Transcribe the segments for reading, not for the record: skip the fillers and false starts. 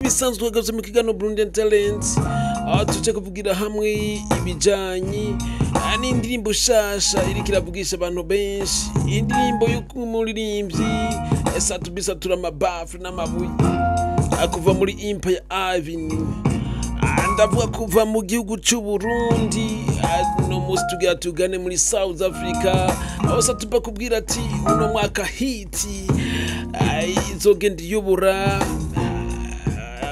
nk'ibisanzwe hagaze mu kiganiro Burundi Talent tuje kuvugira hamwe ibijanye n'indirimbo shasha iriko iravugisha abantu benshi, indirimbo y'umuririmbyi satura amabafu n'amabuye akuva muri Empire Avenue, ndavuga kuva mu gihugu cy'u Burundi no musi tugane muri South Africa, aho satupa kubwira ati uno mwaka hiti izogenda iyobora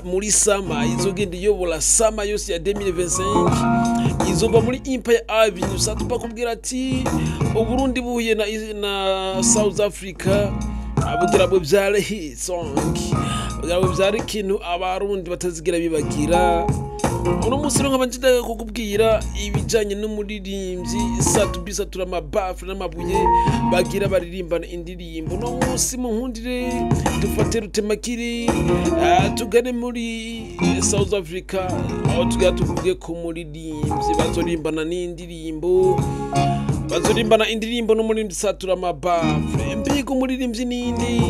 muri sama, izogenda iyobora sama yose ya 2025 izova muri Empire Avenue. Satupa kubwira ati Uburundi buhuye na South Africa abugira bwo byare hit song, bwo byare kintu abarundi batazigira bibagira. Uno musi rero nk'abanjida kukubwira ibijanye n'umuririmbyi satura amabafu n'amabuye bagira baririmbana indirimbo. No musi mu nkundire dufate rutemakiri tugane muri South Africa, aho tuvuge ku muririmbyi bazorimbana n'indirimbo, bazorimbana indirimbo n'umuririmbyi satura amabafu. Mbega umuririmbyi nindi,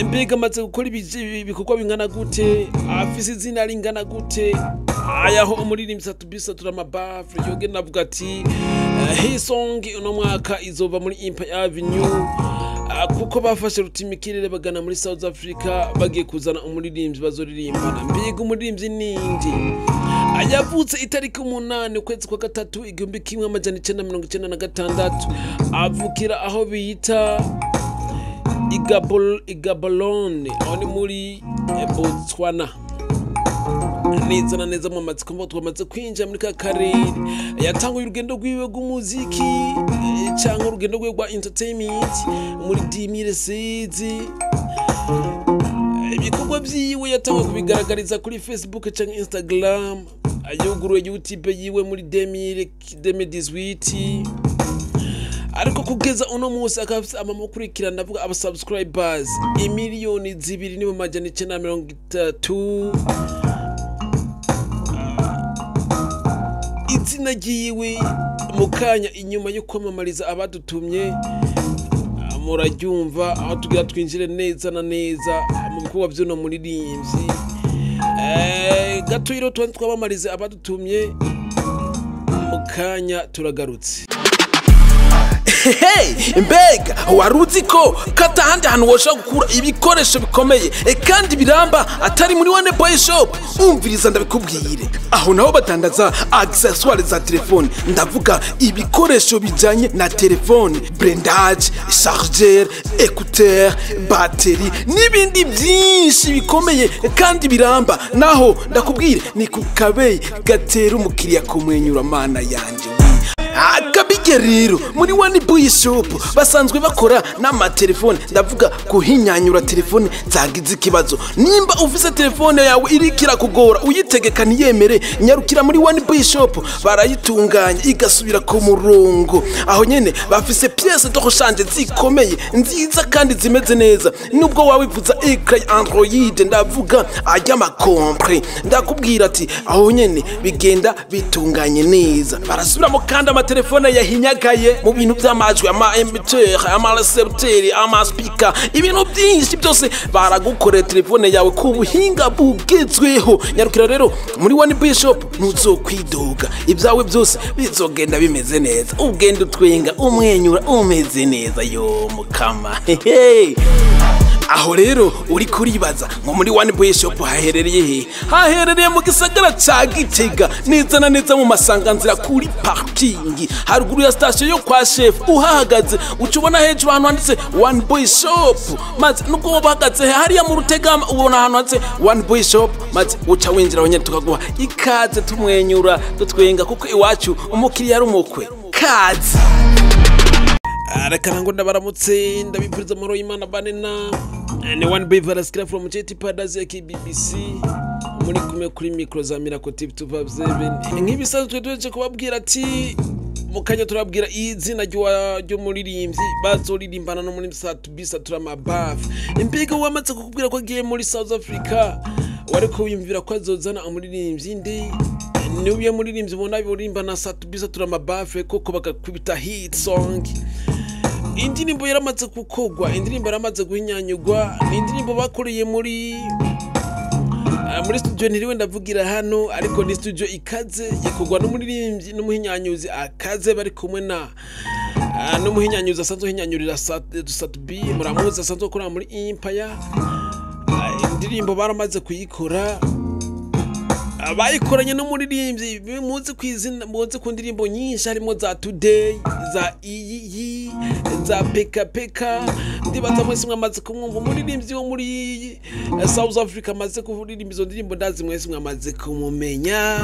mbega amaze gukora ibikorwa bingana gute, afise izina ringana gute, yaho umuririmbyi satura amabafu yoge navuga ati hii song uno mwaka izova muri Empire Avenue, kuko bafashe rutimikirere bagana muri South Africa bagiye kuzana umuririmbyi bazoririmbana. Mbega umuririmbyi nindi, yavuze itariki 8 ukwezi kwa gatatu 1996 avukira aho bita Igabolone, aho ni muri Botswana. Neza na neza mu matsiko mbo twamaze kwinjira muri ka karere. Yatanguye urugendo rwiwe rw'umuziki cyangwa urugendo rwe rwa entertainment muri 2016. Ibikorwa byiwe yatanguye kubigaragariza kuri Facebook cyangwa Instagram, ayuguruye YouTube yiwe muri 2018. Ariko kugeza uno musi akafise amamukurikirana avuga aba subscribers 2,930,000. Izina ryiwe mukanya inyuma yo kwamamariza abadutumye muraryumva, aho tugira twinjire neza na neza mu bikorwa by'uno muririmbyi. Gato rero twamamarize abadutumye mukanya turagarutse. Hey, mbega waruzi ko katahandi hanu woshaka gukura ibikoresho bikomeye kandi biramba atari muri One Boy Shop? Umviriza ndabikubwire, aho naho batandaza accessoires za telefone, ndavuga ibikoresho bijanye na telefone, blendage, chargeur, écouteur, batterie n'ibindi byinshi bikomeye kandi biramba. Naho ndakubwire ni ku kabeyi gatera umukiriya kumwenyura mana yanje. Akabige rero muri One Boy Shop basanzwe bakora n'amatelefone, ndavuga kuhinyanyura telefone zagize ikibazo. Nimba ufise telefone yawe irikira kugora uyitegeka niyemere, nyarukira muri One Boy Shop barayitunganya igasubira ku murongo. Aho nyene bafise pièces de rechange zikomeye nziza kandi zimeze neza. Nubwo wawivuza ecran Android, ndavuga ajyama compre, ndakubwira ati aho nyene bigenda bitunganye neza. Barasubiramo kandi telefone yahinyagaye mu bintu by'amajwi, ama emiteur, ama recepteur, ama speaker, ibintu byinshi byose baragukorera telefone yawe ku buhinga bugezweho. Nyarukira rero muri One Boy Shop ntuzokwidoga, ibyawe byose bizogenda bimeze neza, ugenda utwenga umwenyura umeze neza yo mukama. Aho rero uri kuribaza ngo muri One Boy Shop haherereye he? Haherereye mu gisagara ca Gitega, neza na neza mu masanganzira kuri parking haruguru ya station yo kwa chef. Uhahagaze ucubona hejuru ahantu handitse One Boy Shop, maze nuko bahagaze hariya mu Rutegama ubona ahantu handitse One Boy Shop, maze uca winjira aho nyene tukaguha ikaze tumwenyura dutwenga, kuko iwacu umukiriya ari umukwe. Kazi Reka ngo ndabaramutse ndabipuriza amahoro y'Imana banena. Ni One Boy Varaskira from Cheti Padas ya KBBC, muri kumwe kuri micro za Miracle TV 257. Nk'ibisanzwe tweje kubabwira ati mukanya turabwira izina ryo muririmbyi bazoririmbana no muri satura amabafu. Mbega wamaze kukubwira ko agiye muri South Africa, wariko wiyumvira ko azozana umuririmbyi ndi niwe muririmbyi mubona birimbana satura amabafu koko bakakubita hit song. indirimbo yaramaze gukogwa, indirimbo yaramaze guhinyanyugwa, ni indirimbo bakoreye muri studio ntiriwe ndavugira hano, ariko ni studio ikaze ikogwa n'umuririmbyi n'umuhinyanyuzi akaze bari kumwe na n'umuhinyanyuzi asanzwe hinyanyurira Satubi muramuzi asanzwe gukora muri Empire. Indirimbo baramaze kuyikora, bayikoranye n'umuririmbyi muzi kwizina, muzi ku ndirimbo nyinshi harimo za Today, za iyi, za peka ndibaza mwese mwamaze kumwumva umuririmbyi wo muri South Africa amaze kuririmba izo ndirimbo, ndazi mwese mwamaze kumumenya.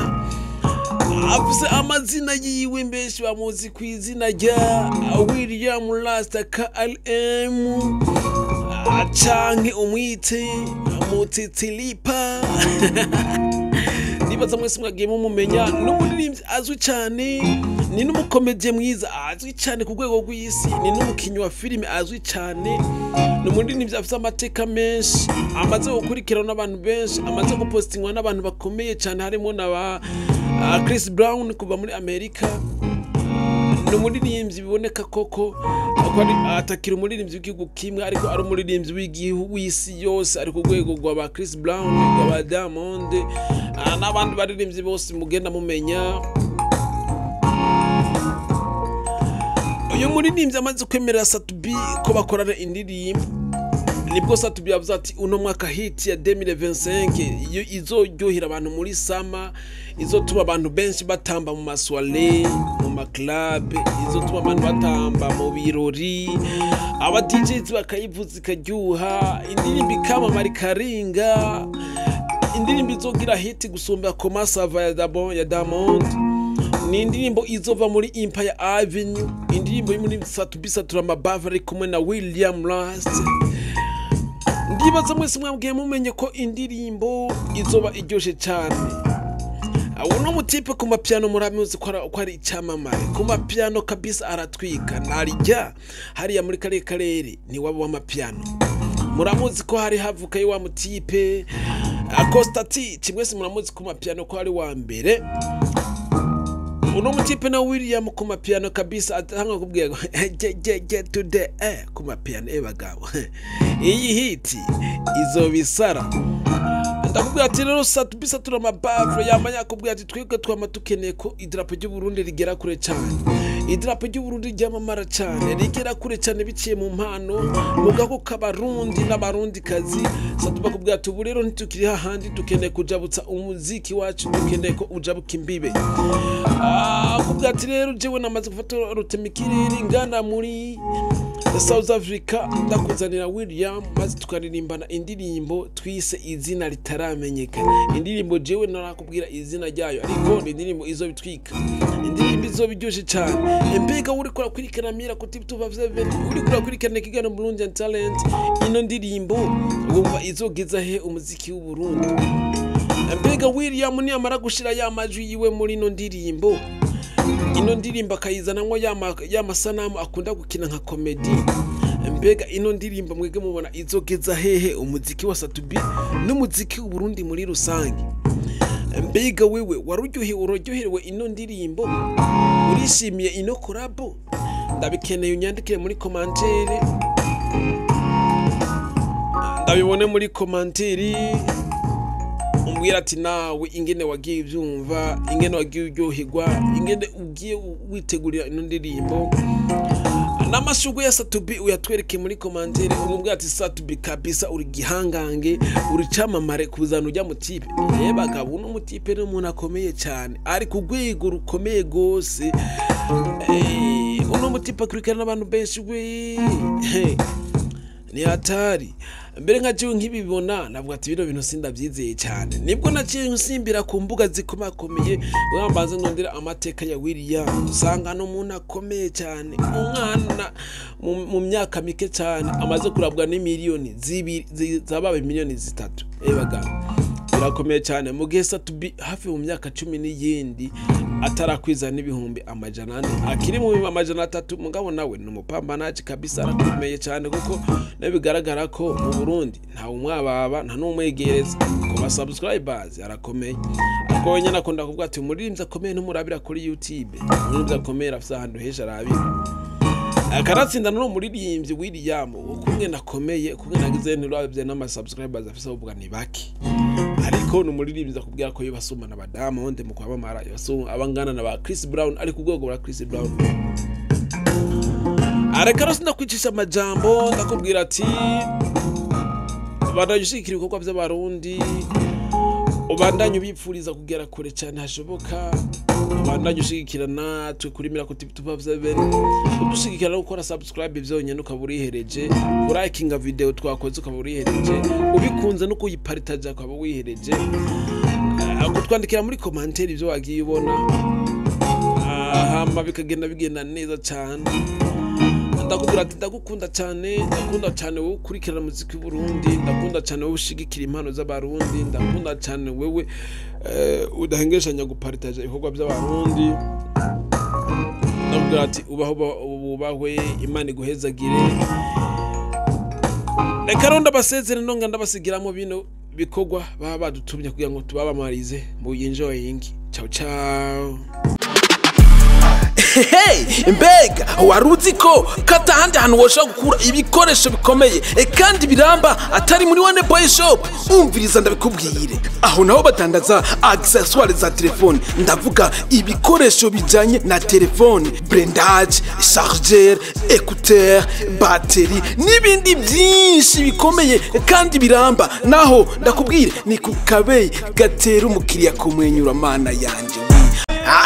Afise amazina yiwe mbeshi bamuzi kwizina rya William Rasta KLM canke umwite Mutitilipa. Nibaza mwese mwagiye mumumenya, n'umuririmbyi azwi cyane, ni n'umukomedie mwiza azwi cyane ku rwego rw'isi, ni n'umukinyi wa filime azwi cyane, n'umuririmbyi afite amateka menshi, amaze gukurikirana n'abantu benshi, amaze gupostingwa n'abantu bakomeye cyane harimo na Chris Brown kuva muri Amerika. N'umuririmbyi biboneka koko atakira umuririmbyi w'igihugu kimwe, ariko ari umuririmbyi w'igihugu w'isi yose, ari ku rwego rwa Chris Brown, rwa Diamond n'abandi baririmbyi bose mugenda mumenya. Uyu muririmbyi amaze kwemerera Satubi ko bakorana indirimbo, nibwo Satubi yavuze ati uno mwaka hit ya 2025 iyo izoryohera abantu muri sama, izotuma abantu benshi batamba mu maswale, mu maklub, izotuma abantu batamba mu birori, aba DJs bakayivuza ikaryoha, indirimbo ikamamara ikaringa, indirimbo izogira hit gusumba Koma Sava ya Diamond. Ni indirimbo izova muri Empire Avenue, indirimbo y'umuri Satubi satura amabava ari kumwe na William Rasta. Ndibaza mwese mwabwiye mumenye ko indirimbo izoba iryoshe cyane. Uno mutipe ku mapiano muramuzi ko ari icyamamare, ku mapiano kabisa aratwika, narijya hariya muri karere ni wabo w'amapiano. Muramuzi ko hari havuka wa mutipe Akostati, kimwese muramuzi ku mapiano ko ari wa mbere. Uno mutipe na William ku mapiano kabisa atanga kubwiye ngo get today ku mapiano bagabo. Iyi hiti izobisara. Ndakubwira ati rero Satubi satura amabavre yamanya kubwira ati twebwe twama tukeneye ko idarapo ry'u Burundi rigera kure cyane. Idarapo ry'u Burundi ryamamara cyane, rigera kure cyane biciye mu mpano mugako k'abarundi n'abarundi kazi. Satubi akubwira ati ubu rero ntitukiri hahandi, tukeneye kujabutsa umuziki wacu, tukeneye ko ujabuka imbibe. Akubwira ati rero jewe namaze gufata rutemikiriri ngana muri South Africa, ndakuzanira William maze tukaririmbana indirimbo twise izina ritaramenyekana. Indirimbo jewe narakubwira izina ryayo, ariko ni indirimbo izo bitwika, indirimbo izo biryoshe cyane. Mbega uri kora kwirikana mira ku TV 257, uri kora kwirikana kiganiro Burundi Talent, ino ndirimbo wumva izogeza he umuziki w'u Burundi. Mbega William ni amara gushira ya majwi yiwe muri ino ndirimbo, ino ndirimbo akayizanamo ya masanamu akunda gukina nka comedy. Mbega ino ndirimbo mwege mubona izogeza hehe umuziki wa Satubi n'umuziki w'u Burundi muri rusange. Mbega wewe uraryoherewe ino ndirimbo, urishimiye ino collabo? Ndabikeneye unyandikire muri commentaire, ndabibone muri commentaire, umbwira ati nawe ingene wagiye ivyumva, ingene wagiye uryoherwa, ingene ugiye witegurira ino ndirimbo. N'amashugwe ya Satubi uyatwereke muri commentaire, umbwira ati Satubi kabisa uri gihangange, uri camamare kuzana ujya mutipe. Bagabo no mutipe n'umuntu akomeye cyane, ari ku rwego rukomeye gose. Uno mutipe akurikirana n'abantu benshi we, ni hatari. Mbere nka jewe nkibibona navuga ati bino bintu sindabyizeye cyane, nibwo naciye nsimbira ku mbuga zikomakomeye bwambaza ndondera amateka ya William, usanga no umuntu akomeye cyane, umwana mu myaka mike cyane amaze kurabwa n'imiliyoni zabaye miliyoni 3. Bagabo birakomeye cyane, mu gihe Satubi hafi mu myaka 10 n'iyindi atarakwiza n'ibihumbi 400, akiri mu 300. Mugabo nawe n'umupambanaje kabisa, arakomeye cyane, kuko nabigaragara ko mu Burundi nta umwababa nta n'umwegereza ku ba subscribers, arakomeye. Akonye nakunda kuvuga ati umuririmbyi akomeye n'umurabira kuri YouTube, umuririmbyi akomeye afite ahantu hejuru arabira. akaratsinda no muririmbyi William ukumwe nakomeye kumwe nagize ntirabye n'ama subscribers afise uvuga ni baki ariko no muririmbyi akubwira ko yobasuma na badama onde mu kwabamara yasuma abangana na ba Chris Brown ari ku rwego rwa Chris Brown areka rosinda kwicisha amajambo ndakubwira ati barayushikira ibikorwa by'abarundi ubandanye ubipfuriza kugera kure cyane hashoboka ubandanye ushigikira natwe kuri Miracle TV 257 udushigikira gukora subscribe byonyene ukaburihereje urakinga video twakoze ukaburihereje ubikunze no kuyipartage akaba wihereje gutwandikira muri commentaire ibyo wagiye ubona hama bigenda neza cyane ndakubwira ati ndagukunda cyane wowe ukurikirana muziki w'Uburundi ndakunda cyane wowe ushigikira impano z'abarundi ndakunda cyane wewe udahengeshanya gupartage ibikorwa by'abarundi ndakubwira ati ubahwe Imana iguhezagire reka ronda basezere nonga ndabasigiramo bino bikorwa baba badutumye kugira ngo tubabamarize mu enjoying ciao mbega waruzi ko katahandi hantu wosha gukura ibikoresho bikomeye kandi biramba atari muri one boy shop umviriza ndabikubwire aho naho batandaza accessoires za telefone ndavuga ibikoresho bijanye na telefone blendage chargeur écouteur batterie n'ibindi byinshi bikomeye kandi biramba naho ndakubwire ni ku kabeyi gatera umukiriya kumwenyura mana yanje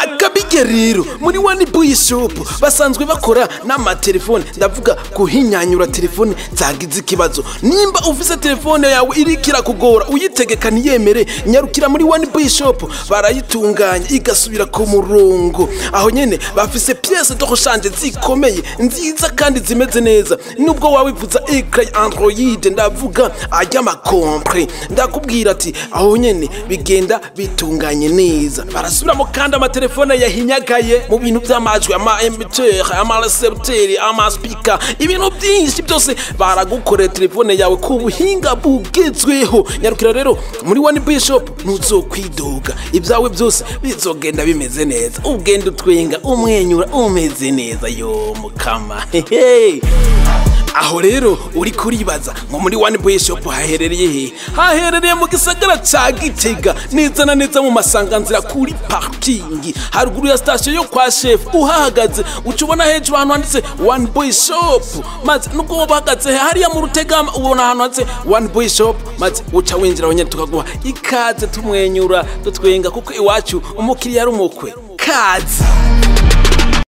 akabige rero muri one boy shop basanzwe bakora n'amatelefone ndavuga kuhinyanyura telefone zagize ikibazo nimba ufise telefone yawe irikira kugora uyitegeka niyemere nyarukira muri one boy shop barayitunganya igasubira ku murongo aho nyene bafise pièces de rechange zikomeye nziza kandi zimeze neza nubwo wawivuza ecran Android ndavuga ajya makompre ndakubwira ati aho nyene bigenda bitunganye neza barasubiramo kandi telefone yahinyagaye mu bintu by'amajwi ama emiteur ama recepteur ama speaker ibintu byinshi byose baragukorera telefone yawe ku buhinga bugezweho nyarukira rero muri one boy shop ntuzokwidoga ibyawe byose bizogenda bimeze neza ugenda utwenga umwenyura umeze neza yo mukama aho rero uri kuribaza ngo muri one boy shop haherereye he haherereye mu gisagara ca Gitega neza na neza mu masanganzira kuri parking haruguru ya station yo kwa chef uhahagaze ucubona hejuru ahantu handitse one boy shop maze nubwo bahagaze hariya mu Rutegama ubona ahantu handitse one boy shop maze uca winjira wonyene tukaguha ikaze tumwenyura dutwenga kuko iwacu umukiriya ari umukwe kaze